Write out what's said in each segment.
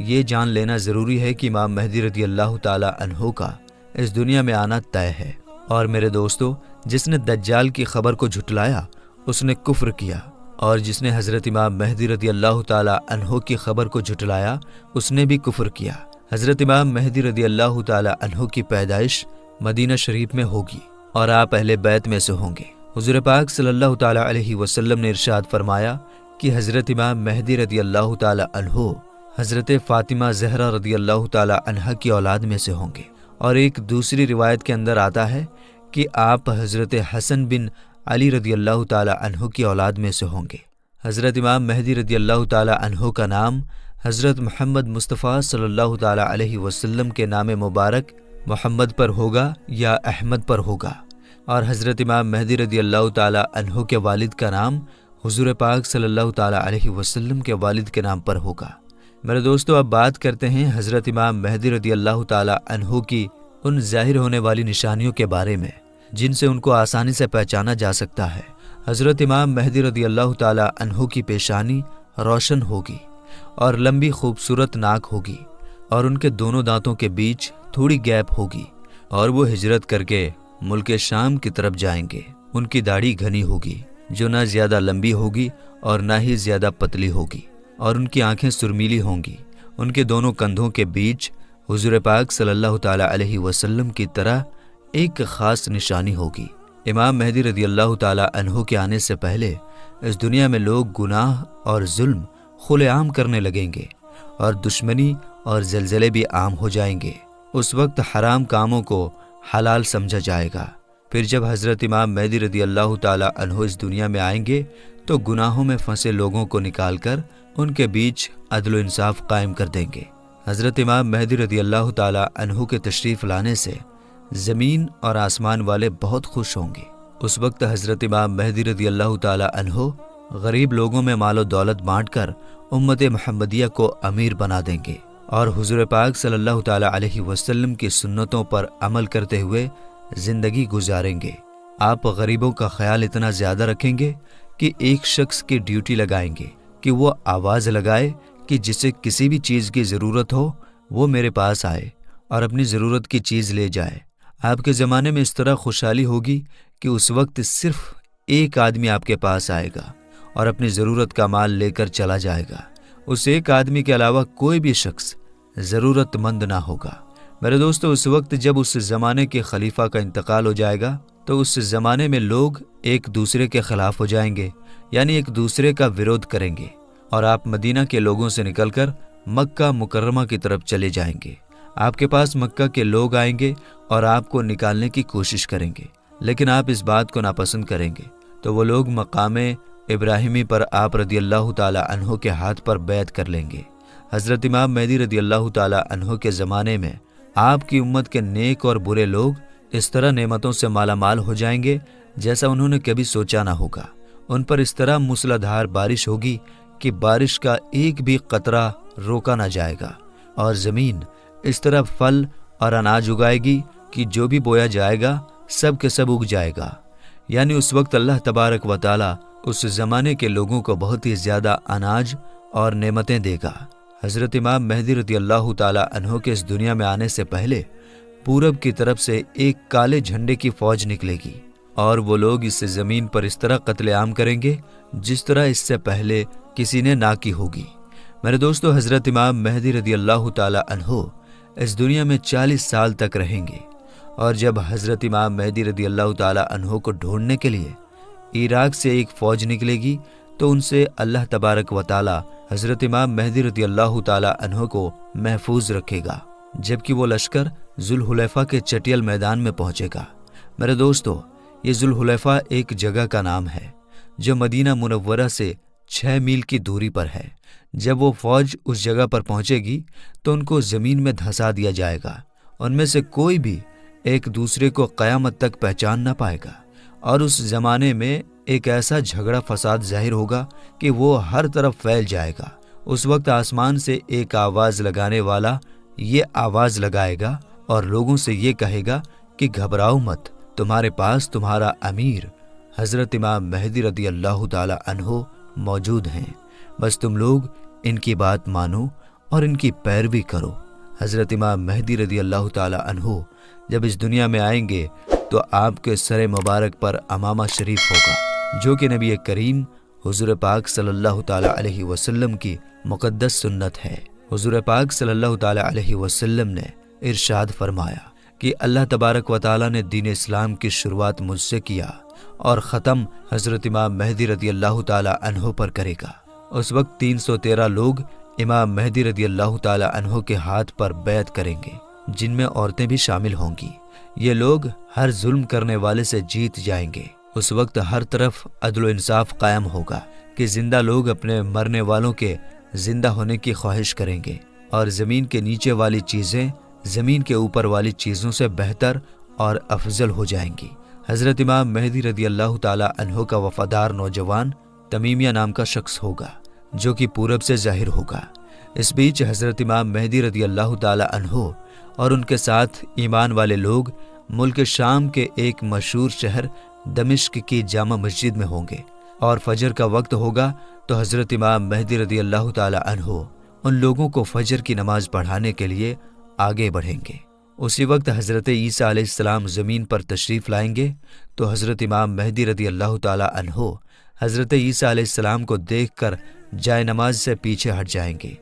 یہ جان لینا ضروری ہے کہ امام مہدی رضی اللہ تعالی عنہ کا اس دنیا میں آنا طے ہے۔ اور میرے دوستو، جس نے دجال کی خبر کو جھٹلایا اس نے کفر کیا، اور جس نے حضرت امام مہدی رضی اللہ تعالی عنہ کی خبر کو جھٹلایا اس نے بھی کفر کیا۔ حضرت امام مہدی رضی اللہ تعالی عنہ کی پیدائش مدینہ شریف میں ہوگی اور آپ اہل بیت میں سے ہوں گے۔ حضور پاک صلی اللہ تعالی علیہ وسلم نے ارشاد فرمایا کہ حضرت امام مہدی رضی اللہ تعالی عنہ حضرت فاطمہ زہرا رضی اللہ تعالی عنہا کی اولاد میں سے ہوں گے۔ اور ایک دوسری روایت کے اندر آتا ہے کہ آپ حضرت حسن بن علی رضی اللہ تعالی عنہ کی اولاد میں سے ہوں گے۔ حضرت امام مہدی رضی اللہ تعالی عنہ کا نام حضرت محمد مصطفیٰ صلی اللہ تعالی علیہ وسلم کے نام مبارک محمد پر ہوگا یا احمد پر ہوگا، اور حضرت امام مہدی رضی اللہ تعالی عنہ کے والد کا نام حضور پاک صلی اللہ تعالی علیہ وسلم کے والد کے نام پر ہوگا۔ میرے دوستو، اب بات کرتے ہیں حضرت امام مہدی رضی اللہ تعالی عنہ کی ان ظاہر ہونے والی نشانیوں کے بارے میں جن سے ان کو آسانی سے پہچانا جا سکتا ہے۔ حضرت امام مہدی رضی اللہ تعالی عنہ کی پیشانی روشن ہوگی اور لمبی خوبصورت ناک ہوگی، اور ان کے دونوں دانتوں کے بیچ تھوڑی گیپ ہوگی، اور وہ ہجرت کر کے ملک شام کی طرف جائیں گے۔ ان کی داڑھی گھنی ہوگی جو نہ زیادہ لمبی ہوگی اور نہ ہی زیادہ پتلی ہوگی، اور ان کی آنکھیں سرمیلی ہوں گی۔ ان کے دونوں کندھوں کے بیچ حضور پاک صلی اللہ تعالی علیہ وسلم کی طرح ایک خاص نشانی ہوگی۔ امام مہدی رضی اللہ تعالی عنہ کے آنے سے پہلے اس دنیا میں لوگ گناہ اور ظلم کھلے عام کرنے لگیں گے، اور دشمنی اور زلزلے بھی عام ہو جائیں گے۔ اس وقت حرام کاموں کو حلال سمجھا جائے گا۔ پھر جب حضرت امام مہدی رضی اللہ تعالی عنہ اس دنیا میں آئیں گے تو گناہوں میں پھنسے لوگوں کو نکال کر ان کے بیچ عدل و انصاف قائم کر دیں گے۔ حضرت امام مہدی رضی اللہ تعالی عنہ کے تشریف لانے سے زمین اور آسمان والے بہت خوش ہوں گے۔ اس وقت حضرت امام مہدی رضی اللہ تعالی عنہ غریب لوگوں میں مال و دولت بانٹ کر امت محمدیہ کو امیر بنا دیں گے، اور حضور پاک صلی اللہ تعالی علیہ وسلم کی سنتوں پر عمل کرتے ہوئے زندگی گزاریں گے۔ آپ غریبوں کا خیال اتنا زیادہ رکھیں گے کہ ایک شخص کی ڈیوٹی لگائیں گے کہ وہ آواز لگائے کہ جسے کسی بھی چیز کی ضرورت ہو وہ میرے پاس آئے اور اپنی ضرورت کی چیز لے جائے۔ آپ کے زمانے میں اس طرح خوشحالی ہوگی کہ اس وقت صرف ایک آدمی آپ کے پاس آئے گا اور اپنی ضرورت کا مال لے کر چلا جائے گا۔ اس ایک آدمی کے علاوہ کوئی بھی شخص ضرورت مند نہ ہوگا۔ میرے دوستو، اس وقت جب اس زمانے کے خلیفہ کا انتقال ہو جائے گا تو اس زمانے میں لوگ ایک دوسرے کے خلاف ہو جائیں گے، یعنی ایک دوسرے کا ویرودھ کریں گے، اور آپ مدینہ کے لوگوں سے نکل کر مکہ مکرمہ کی طرف چلے جائیں گے۔ آپ کے پاس مکہ کے لوگ آئیں گے اور آپ کو نکالنے کی کوشش کریں گے، لیکن آپ اس بات کو ناپسند کریں گے تو وہ لوگ مقام ابراہیمی پر آپ رضی اللہ تعالی عنہ کے ہاتھ پر بیعت کر لیں گے۔ حضرت امام مہدی رضی اللہ تعالی عنہ کے زمانے میں آپ کی امت کے نیک اور برے لوگ اس طرح نعمتوں سے مالا مال ہو جائیں گے جیسا انہوں نے کبھی سوچا نہ ہوگا۔ ان پر اس طرح موسلادھار بارش ہوگی کہ بارش کا ایک بھی قطرہ روکا نہ جائے گا، اور زمین اس طرح پھل اور اناج اگائے گی کہ جو بھی بویا جائے گا سب کے سب اگ جائے گا۔ یعنی اس وقت اللہ تبارک و تعالی اس زمانے کے لوگوں کو بہت ہی زیادہ اناج اور نعمتیں دے گا۔ حضرت امام مہدی رضی اللہ تعالی عنہ کے اس دنیا میں آنے سے پہلے پورب کی طرف سے ایک کالے جھنڈے کی فوج نکلے گی، اور وہ لوگ اس زمین پر اس طرح قتل عام کریں گے جس طرح اس سے پہلے کسی نے نہ کی ہوگی۔ میرے دوستو، حضرت امام مہدی رضی اللہ تعالی عنہ اس دنیا میں 40 سال تک رہیں گے، اور جب حضرت امام مہدی رضی اللہ تعالی عنہ کو ڈھونڈنے کے لیے عراق سے ایک فوج نکلے گی تو ان سے اللہ تبارک و تعالی حضرت امام مہدی رضی اللہ تعالی عنہ کو محفوظ رکھے گا، جبکہ وہ لشکر ذوالحلیفہ کے چٹیل میدان میں پہنچے گا۔ میرے دوستو، یہ ذوالحلیفہ ایک جگہ کا نام ہے جو مدینہ منورہ سے 6 میل کی دوری پر ہے۔ جب وہ فوج اس جگہ پر پہنچے گی تو ان کو زمین میں دھسا دیا جائے گا۔ ان میں سے کوئی بھی ایک دوسرے کو قیامت تک پہچان نہ پائے گا، اور اس زمانے میں ایک ایسا جھگڑا فساد ظاہر ہوگا کہ وہ ہر طرف پھیل جائے گا۔ اس وقت آسمان سے ایک آواز لگانے والا یہ آواز لگائے گا اور لوگوں سے یہ کہے گا کہ گھبراؤ مت، تمہارے پاس تمہارا امیر حضرت امام مہدی رضی اللہ تعالی عنہ موجود ہیں، بس تم لوگ ان کی بات مانو اور ان کی پیروی کرو۔ حضرت امام مہدی رضی اللہ تعالی عنہ جب اس دنیا میں آئیں گے تو آپ کے سر مبارک پر امامہ شریف ہوگا، جو کہ نبی کریم حضور پاک صلی اللہ تعالی علیہ وسلم کی مقدس سنت ہے۔ حضور پاک صلی اللہ تعالی علیہ وسلم نے ارشاد فرمایا کہ اللہ تبارک و تعالی نے دین اسلام کی شروعات مجھ سے کیا اور ختم حضرت امام مہدی رضی اللہ تعالی عنہ پر کرے گا۔ اس وقت 313 لوگ امام مہدی رضی اللہ تعالی عنہ کے ہاتھ پر بیعت کریں گے، جن میں عورتیں بھی شامل ہوں گی۔ یہ لوگ ہر ظلم کرنے والے سے جیت جائیں گے۔ اس وقت ہر طرف عدل و انصاف قائم ہوگا کہ زندہ لوگ اپنے مرنے والوں کے زندہ ہونے کی خواہش کریں گے، اور زمین کے نیچے والی چیزیں زمین کے اوپر والی چیزوں سے بہتر اور افضل ہو جائیں گی۔ حضرت امام مہدی رضی اللہ تعالی عنہ کا وفادار نوجوان تمیمیہ نام کا شخص ہوگا، جو کہ پورب سے ظاہر ہوگا۔ اس بیچ حضرت امام مہدی رضی اللہ تعالی عنہ اور ان کے ساتھ ایمان والے لوگ ملک شام کے ایک مشہور شہر دمشق کی جامع مسجد میں ہوں گے، اور فجر کا وقت ہوگا تو حضرت امام مہدی رضی اللہ تعالی عنہ ان لوگوں کو فجر کی نماز پڑھانے کے لیے آگے بڑھیں گے۔ اسی وقت حضرت عیسیٰ علیہ السلام زمین پر تشریف لائیں گے تو حضرت امام مہدی رضی اللہ تعالی عنہ حضرت عیسیٰ علیہ السلام کو دیکھ کر جائے نماز سے پیچھے ہٹ جائیں گے،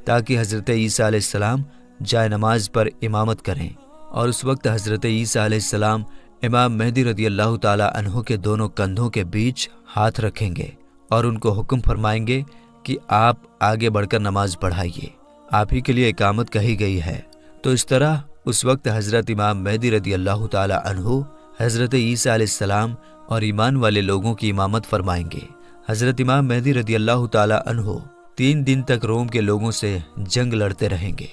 تاکہ حضرت عیسیٰ علیہ السلام جائے نماز پر امامت کریں، اور اس وقت حضرت عیسیٰ علیہ السلام امام مہدی رضی اللہ تعالی عنہ کے دونوں کندھوں کے بیچ ہاتھ رکھیں گے اور ان کو حکم فرمائیں گے کہ آپ آگے بڑھ کر نماز پڑھائیے، آپ ہی کے لیے اقامت کہی گئی ہے۔ تو اس طرح اس وقت حضرت امام مہدی رضی اللہ تعالی عنہ حضرت عیسیٰ علیہ السلام اور ایمان والے لوگوں کی امامت فرمائیں گے۔ حضرت امام مہدی رضی اللہ تعالی عنہ 3 دن تک روم کے لوگوں سے جنگ لڑتے رہیں گے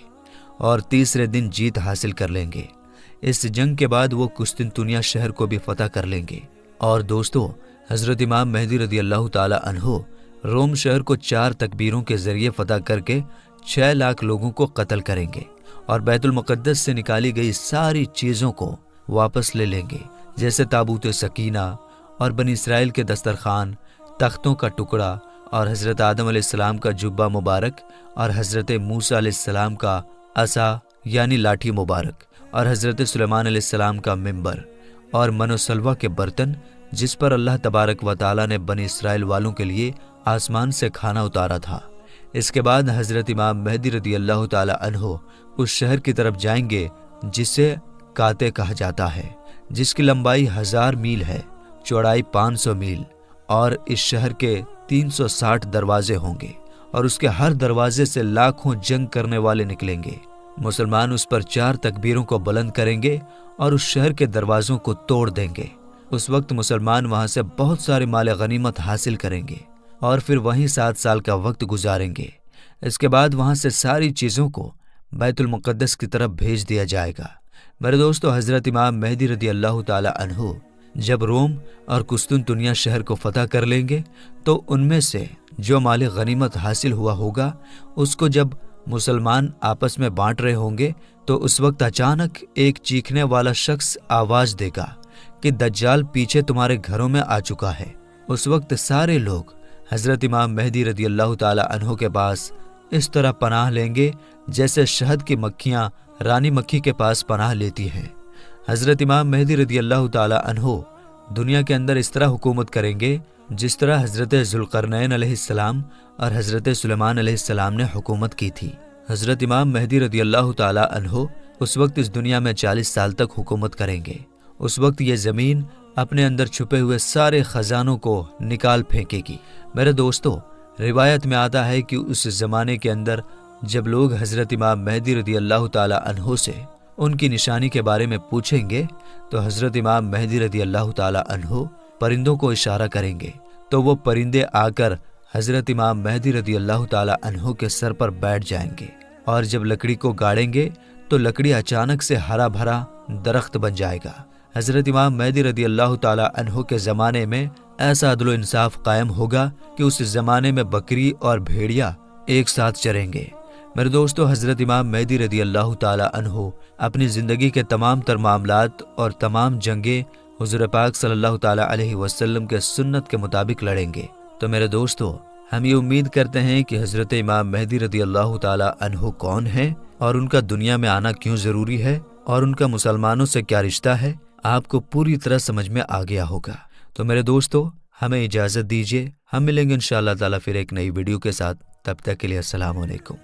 اور تیسرے دن جیت حاصل کر لیں گے۔ اس جنگ کے بعد وہ قسطنطنیہ شہر کو بھی فتح کر لیں گے۔ اور دوستو، حضرت امام مہدی رضی اللہ تعالی عنہ روم شہر کو 4 تکبیروں کے ذریعے فتح کر کے 6 لاکھ لوگوں کو قتل کریں گے، اور بیت المقدس سے نکالی گئی ساری چیزوں کو واپس لے لیں گے، جیسے تابوت سکینہ اور بنی اسرائیل کے دسترخوان، تختوں کا ٹکڑا، اور حضرت آدم علیہ السلام کا جبہ مبارک، اور حضرت موسیٰ علیہ السلام کا عصا یعنی لاٹھی مبارک، اور حضرت سلیمان علیہ السلام کا منبر، اور من و سلوہ کے برتن جس پر اللہ تبارک و تعالی نے بنی اسرائیل والوں کے لیے آسمان سے کھانا اتارا تھا۔ اس کے بعد حضرت امام مہدی رضی اللہ تعالی عنہ اس شہر کی طرف جائیں گے جسے کاتے کہا جاتا ہے، جس کی لمبائی 1000 میل ہے، چوڑائی 500 میل، اور اس شہر کے 360 دروازے ہوں گے، اور اس کے ہر دروازے سے لاکھوں جنگ کرنے والے نکلیں گے۔ مسلمان اس پر 4 تکبیروں کو بلند کریں گے اور اس شہر کے دروازوں کو توڑ دیں گے۔ اس وقت مسلمان وہاں سے بہت سارے مال غنیمت حاصل کریں گے اور پھر وہیں 7 سال کا وقت گزاریں گے۔ اس کے بعد وہاں سے ساری چیزوں کو بیت المقدس کی طرف بھیج دیا جائے گا۔ میرے دوستو، حضرت امام مہدی رضی اللہ تعالی عنہ جب روم اور قسطنطنیہ شہر کو فتح کر لیں گے تو ان میں سے جو مال غنیمت حاصل ہوا ہوگا اس کو جب مسلمان آپس میں بانٹ رہے ہوں گے تو اس وقت اچانک ایک چیخنے والا شخص آواز دے گا کہ دجال پیچھے تمہارے گھروں میں آ چکا ہے۔ اس وقت سارے لوگ حضرت امام مہدی رضی اللہ تعالی عنہ کے پاس اس طرح پناہ لیں گے جیسے شہد کی مکھیاں رانی مکھی کے پاس پناہ لیتی ہیں۔ حضرت امام مہدی رضی اللہ تعالی عنہ دنیا کے اندر اس طرح حکومت کریں گے جس طرح حضرت ذوالقرنین علیہ السلام اور حضرت سلیمان علیہ السلام نے حکومت کی تھی۔ حضرت امام مہدی رضی اللہ تعالی عنہ اس وقت اس دنیا میں 40 سال تک حکومت کریں گے۔ اس وقت یہ زمین اپنے اندر چھپے ہوئے سارے خزانوں کو نکال پھینکے گی۔ میرے دوستو، روایت میں آتا ہے کہ اس زمانے کے اندر جب لوگ حضرت امام مہدی رضی اللہ تعالی عنہ سے ان کی نشانی کے بارے میں پوچھیں گے تو حضرت امام مہدی رضی اللہ تعالی عنہ پرندوں کو اشارہ کریں گے تو وہ پرندے آ کر حضرت امام مہدی رضی اللہ تعالی عنہ کے سر پر بیٹھ جائیں گے، اور جب لکڑی کو گاڑیں گے تو لکڑی اچانک سے ہرا بھرا درخت بن جائے گا۔ حضرت امام مہدی رضی اللہ تعالی عنہ کے زمانے میں ایسا عدل و انصاف قائم ہوگا کہ اس زمانے میں بکری اور بھیڑیا ایک ساتھ چریں گے۔ میرے دوستو، حضرت امام مہدی رضی اللہ تعالی عنہ اپنی زندگی کے تمام تر معاملات اور تمام جنگیں حضور پاک صلی اللہ تعالی علیہ وسلم کے سنت کے مطابق لڑیں گے۔ تو میرے دوستو، ہم یہ امید کرتے ہیں کہ حضرت امام مہدی رضی اللہ تعالی عنہ کون ہیں اور ان کا دنیا میں آنا کیوں ضروری ہے اور ان کا مسلمانوں سے کیا رشتہ ہے، آپ کو پوری طرح سمجھ میں آ گیا ہوگا۔ تو میرے دوستو، ہمیں اجازت دیجیے، ہم ملیں گے انشاءاللہ تعالی پھر ایک نئی ویڈیو کے ساتھ۔ تب تک کے لیے السلام علیکم۔